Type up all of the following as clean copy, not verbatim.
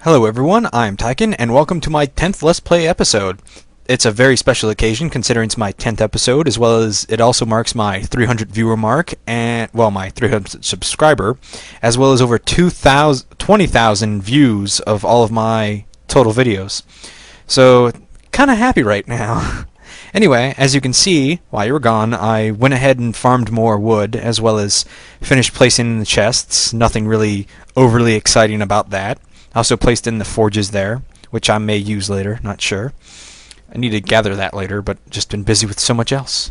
Hello everyone, I'm Tyken, and welcome to my 10th Let's Play episode. It's a very special occasion considering it's my 10th episode, as well as it also marks my 300 viewer mark, and, well, my 300 subscriber, as well as over 20,000 views of all of my total videos. So, kinda happy right now. Anyway, as you can see, while you were gone, I went ahead and farmed more wood, as well as finished placing in the chests. Nothing really overly exciting about that. I also placed in the forges there, which I may use later, not sure. I need to gather that later, but just been busy with so much else.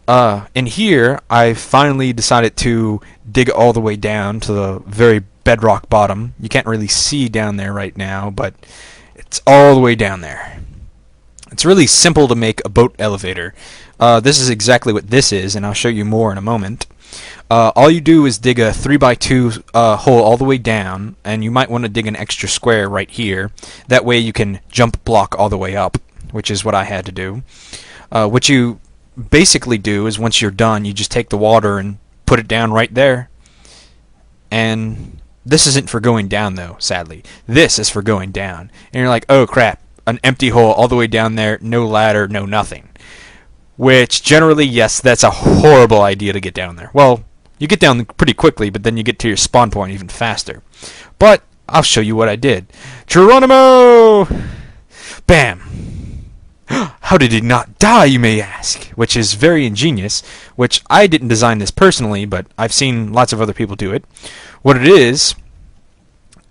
In here, I finally decided to dig all the way down to the very bedrock bottom. You can't really see down there right now, but it's all the way down there. It's really simple to make a boat elevator. This is exactly what this is, and I'll show you more in a moment. All you do is dig a 3x2 hole all the way down, and you might want to dig an extra square right here. That way you can jump block all the way up, which is what I had to do. What you basically do is once you're done, you just take the water and put it down right there. And this isn't for going down, though, sadly. This is for going down. And you're like, oh crap, an empty hole all the way down there, no ladder, no nothing. Which, generally, yes, that's a horrible idea to get down there. Well, you get down pretty quickly, but then you get to your spawn point even faster. But I'll show you what I did. Geronimo! Bam! How did he not die, you may ask? Which is very ingenious, which I didn't design this personally, but I've seen lots of other people do it. What it is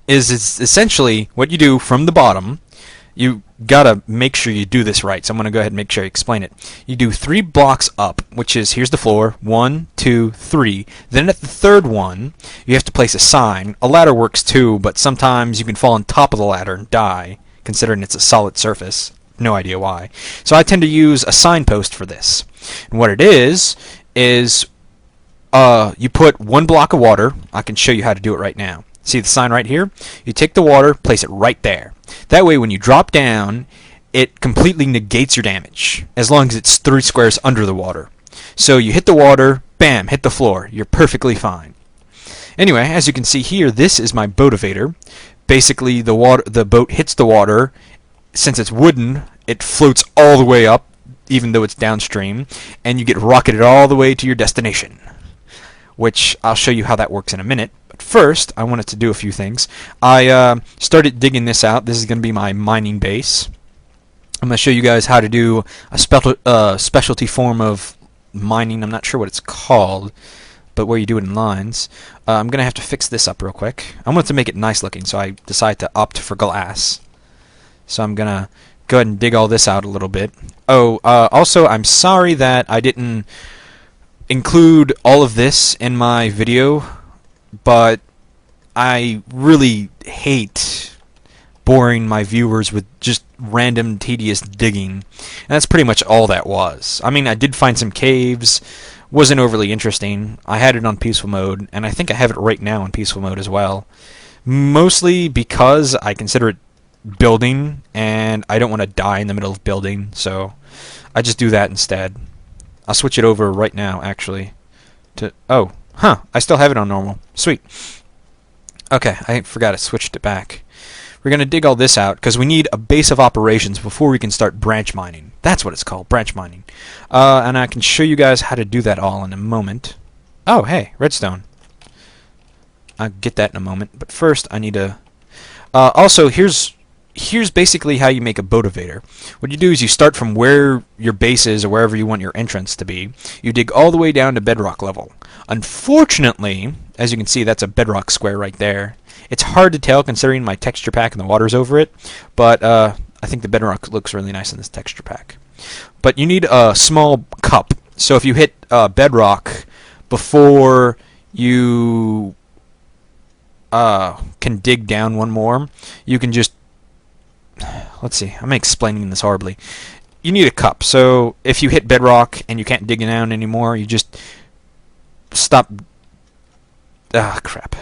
it's essentially what you do from the bottom. You gotta make sure you do this right, so I'm gonna go ahead and make sure I explain it. You do 3 blocks up, which is, here's the floor, 1, 2, 3. Then at the third one, you have to place a sign. A ladder works too, but sometimes you can fall on top of the ladder and die, considering it's a solid surface. No idea why. So I tend to use a signpost for this. And what it is you put 1 block of water. I can show you how to do it right now. See the sign right here? You take the water, place it right there. That way when you drop down, it completely negates your damage, as long as it's 3 squares under the water. So you hit the water, bam, hit the floor. You're perfectly fine. Anyway, as you can see here, this is my boativator. Basically, the boat hits the water. Since it's wooden, it floats all the way up, even though it's downstream, and you get rocketed all the way to your destination. Which I'll show you how that works in a minute. But first, I wanted to do a few things. I started digging this out. This is going to be my mining base. I'm going to show you guys how to do a specialty form of mining. I'm not sure what it's called, but where you do it in lines. I'm going to have to fix this up real quick. I wanted to make it nice looking, so I decided to opt for glass. So I'm going to go ahead and dig all this out a little bit. Oh, also, I'm sorry that I didn't include all of this in my video, but I really hate boring my viewers with just random tedious digging, and that's pretty much all that was. I mean, I did find some caves, wasn't overly interesting. I had it on peaceful mode, and I think I have it right now in peaceful mode as well, mostly because I consider it building, and I don't want to die in the middle of building, so I just do that instead. I'll switch it over right now, actually. I still have it on normal. Sweet. Okay, I forgot I switched it back. We're going to dig all this out, because we need a base of operations before we can start branch mining. That's what it's called, branch mining. And I can show you guys how to do that all in a moment. Oh, hey, redstone. I'll get that in a moment, but first I need to... also, here's basically how you make a boativator. What you do is you start from where your base is or wherever you want your entrance to be. You dig all the way down to bedrock level. Unfortunately, as you can see, that's a bedrock square right there. It's hard to tell considering my texture pack and the water's over it, but I think the bedrock looks really nice in this texture pack. But you need a small cup. So if you hit bedrock before you can dig down one more, you can just... Let's see, I'm explaining this horribly. You need a cup, so if you hit bedrock and you can't dig down anymore, you just stop... Ah, crap.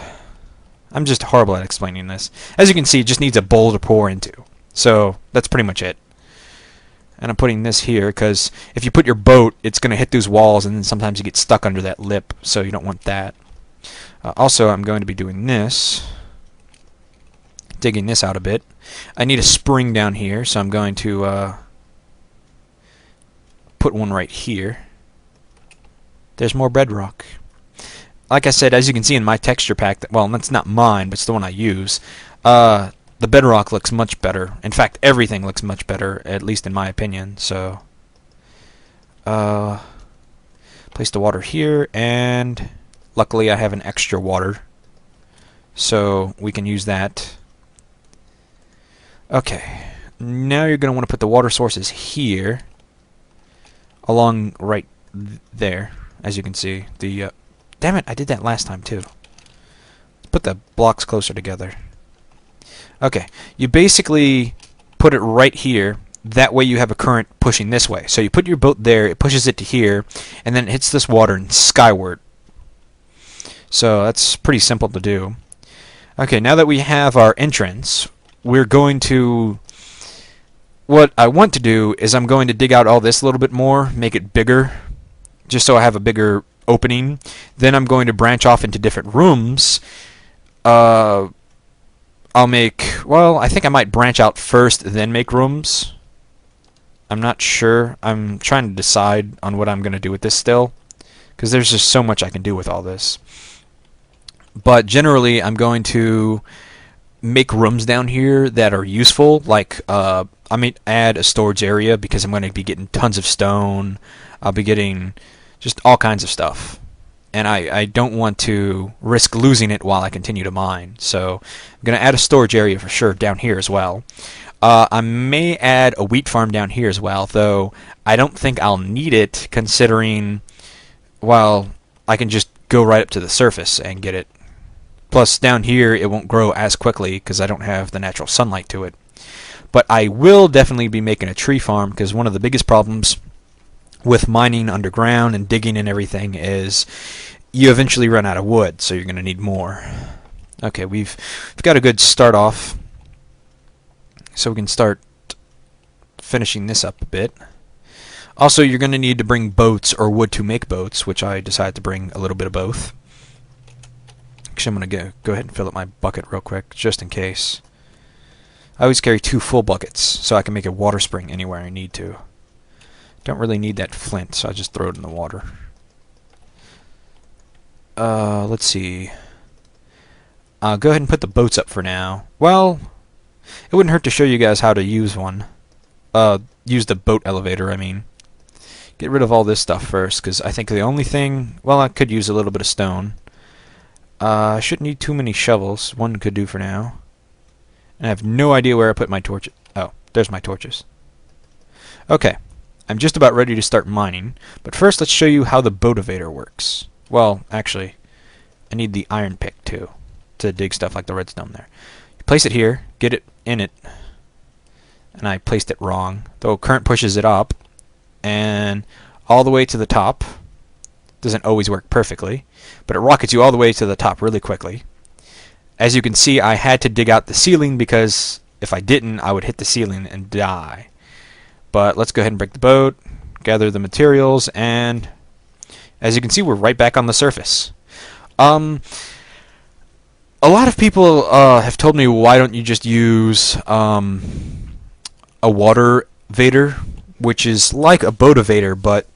I'm just horrible at explaining this. As you can see, it just needs a bowl to pour into. So, that's pretty much it. And I'm putting this here, because if you put your boat, it's going to hit those walls, and then sometimes you get stuck under that lip, so you don't want that. Also, I'm going to be doing this. digging this out a bit. I need a spring down here, so I'm going to put one right here. There's more bedrock. Like I said, as you can see in my texture pack, well, that's not mine, but it's the one I use, the bedrock looks much better. In fact, everything looks much better, at least in my opinion. So, place the water here, and luckily I have an extra water, so we can use that. Okay, now you're going to want to put the water sources here, along right there, as you can see. The damn it, I did that last time too. Put the blocks closer together. Okay, you basically put it right here. That way you have a current pushing this way. So you put your boat there, it pushes it to here, and then it hits this water and skyward. So that's pretty simple to do. Okay, now that we have our entrance, we're going to... What I want to do is I'm going to dig out all this a little bit more, make it bigger, just so I have a bigger opening. Then I'm going to branch off into different rooms. I'll make... Well, I think I might branch out first, then make rooms. I'm not sure. I'm trying to decide on what I'm going to do with this still, because there's just so much I can do with all this. But generally, I'm going to make rooms down here that are useful. Like, I may add a storage area because I'm going to be getting tons of stone. I'll be getting just all kinds of stuff. And I don't want to risk losing it while I continue to mine. So I'm going to add a storage area for sure down here as well. I may add a wheat farm down here as well, though I don't think I'll need it considering, well, I can just go right up to the surface and get it. Plus, down here it won't grow as quickly because I don't have the natural sunlight to it. But I will definitely be making a tree farm because one of the biggest problems with mining underground and digging and everything is you eventually run out of wood, so you're going to need more. Okay, we've got a good start off. So we can start finishing this up a bit. Also, you're going to need to bring boats or wood to make boats, which I decided to bring a little bit of both. Actually, I'm going to go ahead and fill up my bucket real quick, just in case. I always carry 2 full buckets, so I can make a water spring anywhere I need to. Don't really need that flint, so I just throw it in the water. Let's see. Go ahead and put the boats up for now. Well, it wouldn't hurt to show you guys how to use one. Use the boat elevator, I mean. Get rid of all this stuff first, because I think the only thing... Well, I could use a little bit of stone. I shouldn't need too many shovels. One could do for now. And I have no idea where I put my torches. Oh, there's my torches. Okay. I'm just about ready to start mining. But first, let's show you how the boat elevator works. Well, actually, I need the iron pick, too, to dig stuff like the redstone there. You place it here, get it in it, and I placed it wrong. Though current pushes it up, and all the way to the top. Doesn't always work perfectly, but it rockets you all the way to the top really quickly. As you can see, I had to dig out the ceiling because if I didn't, I would hit the ceiling and die. But let's go ahead and break the boat, gather the materials, and as you can see, we're right back on the surface. A lot of people have told me, why don't you just use a water vader, which is like a boat vader, but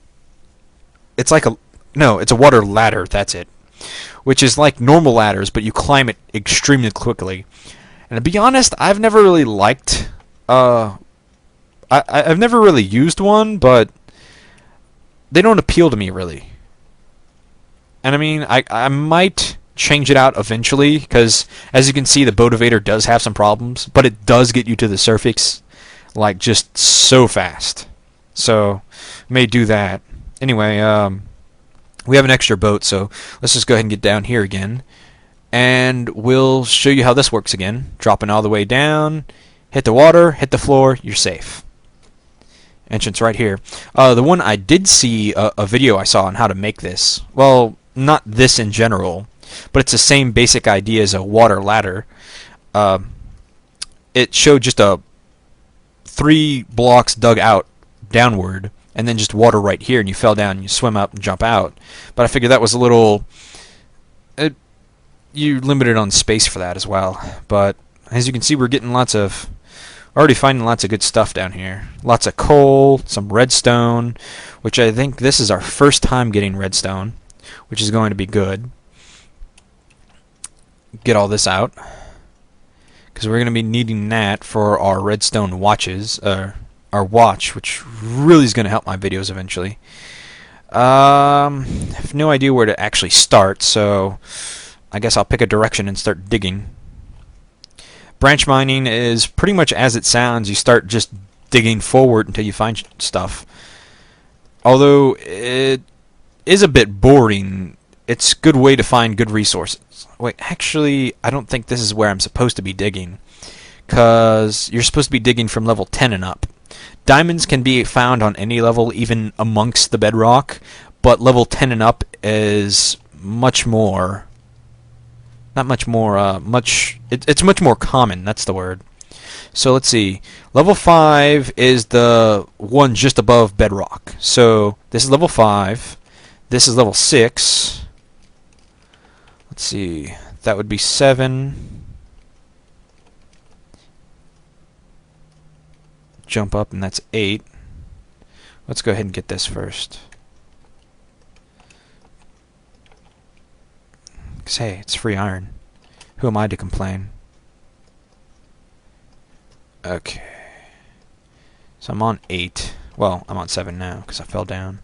it's like a... No, it's a water ladder, that's it. Which is like normal ladders, but you climb it extremely quickly. And to be honest, I've never really liked... I've never really used one, but they don't appeal to me, really. And I mean, I might change it out eventually, because as you can see, the Boativator does have some problems, but it does get you to the surface, like, just so fast. So, may do that. Anyway, we have an extra boat, so let's just go ahead and get down here again. And we'll show you how this works again. Dropping all the way down, hit the water, hit the floor, you're safe. Entrance right here. The one I did see a video I saw on how to make this. Well, not this in general, but it's the same basic idea as a water ladder. It showed just 3 blocks dug out downward, and then just water right here, and you fell down, and you swim up and jump out. But I figured that was a little... you're limited on space for that as well. But as you can see, we're getting already finding lots of good stuff down here. Lots of coal, some redstone, which I think this is our first time getting redstone, which is going to be good. Get all this out, because we're going to be needing that for our redstone watches, our watch, which really is going to help my videos eventually. I have no idea where to actually start, so I guess I'll pick a direction and start digging. Branch mining is pretty much as it sounds. You start just digging forward until you find stuff. Although it is a bit boring, it's a good way to find good resources. Wait, actually, I don't think this is where I'm supposed to be digging, because you're supposed to be digging from level 10 and up. Diamonds can be found on any level, even amongst the bedrock, but level 10 and up is much more... Not much more, it's much more common, that's the word. So let's see. Level 5 is the one just above bedrock. So this is level 5. This is level 6. Let's see. That would be 7. Jump up, and that's 8. Let's go ahead and get this first. Because, hey, it's free iron. Who am I to complain? Okay. So I'm on 8. Well, I'm on 7 now, because I fell down.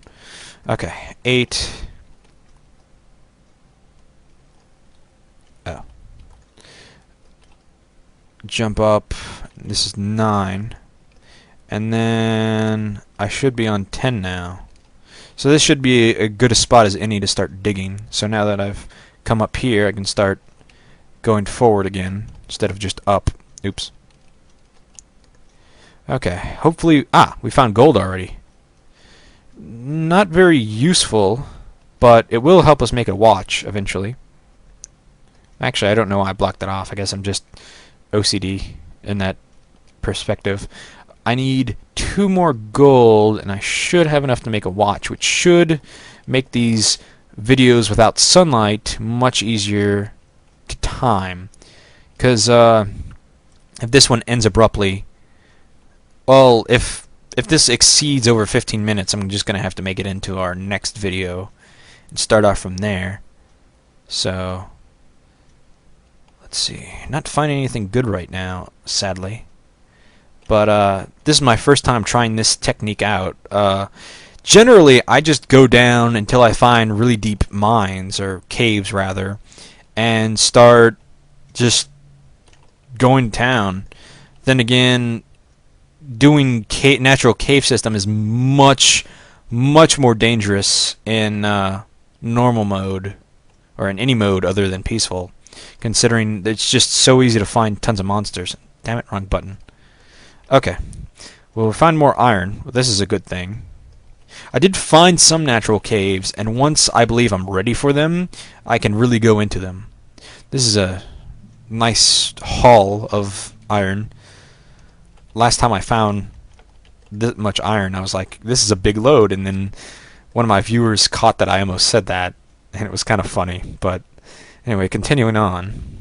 Okay, 8. Oh. Jump up. This is 9. And then I should be on 10 now. So this should be a good a spot as any to start digging. So now that I've come up here, I can start going forward again instead of just up. Oops. Okay, hopefully... we found gold already. Not very useful, but it will help us make a watch eventually. Actually, I don't know why I blocked that off. I guess I'm just OCD in that perspective. I need 2 more gold, and I should have enough to make a watch, which should make these videos without sunlight much easier to time. Because if this one ends abruptly, well, if this exceeds over 15 minutes, I'm just going to have to make it into our next video and start off from there. So, let's see. Not finding anything good right now, sadly. But this is my first time trying this technique out. Generally, I just go down until I find really deep mines, or caves rather, and start just going to town. Then again, doing natural cave system is much more dangerous in normal mode, or in any mode other than peaceful, considering it's just so easy to find tons of monsters. Damn it, wrong button. Okay, well, we'll find more iron. Well, this is a good thing. I did find some natural caves, and once I believe I'm ready for them, I can really go into them. This is a nice haul of iron. Last time I found this much iron, I was like, this is a big load, and then one of my viewers caught that I almost said that, and it was kind of funny. But anyway, continuing on.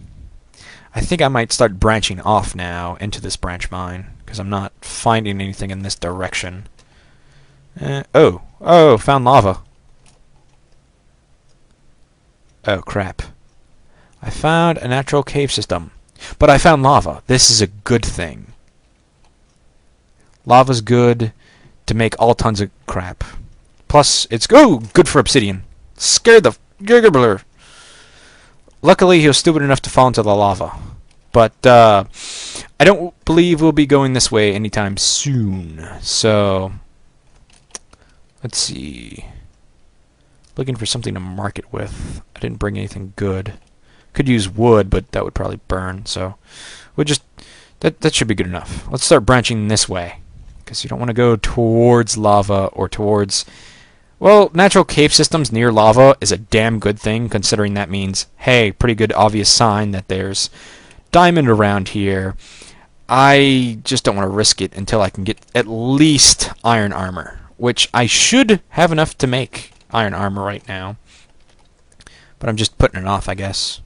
I think I might start branching off now into this branch mine, because I'm not finding anything in this direction. Oh, found lava. Oh, crap. I found a natural cave system, but I found lava. This is a good thing. Lava's good to make all tons of crap. Plus, it's good for obsidian. Scared the gigablur. Luckily, he was stupid enough to fall into the lava. But I don't believe we'll be going this way anytime soon. So, let's see. Looking for something to mark it with. I didn't bring anything good. Could use wood, but that would probably burn. So, we'll just... That should be good enough. Let's start branching this way, because you don't want to go towards lava or towards... Well, natural cave systems near lava is a damn good thing, considering that means, hey, pretty good obvious sign that there's diamond around here. I just don't want to risk it until I can get at least iron armor, which I should have enough to make iron armor right now. But I'm just putting it off, I guess.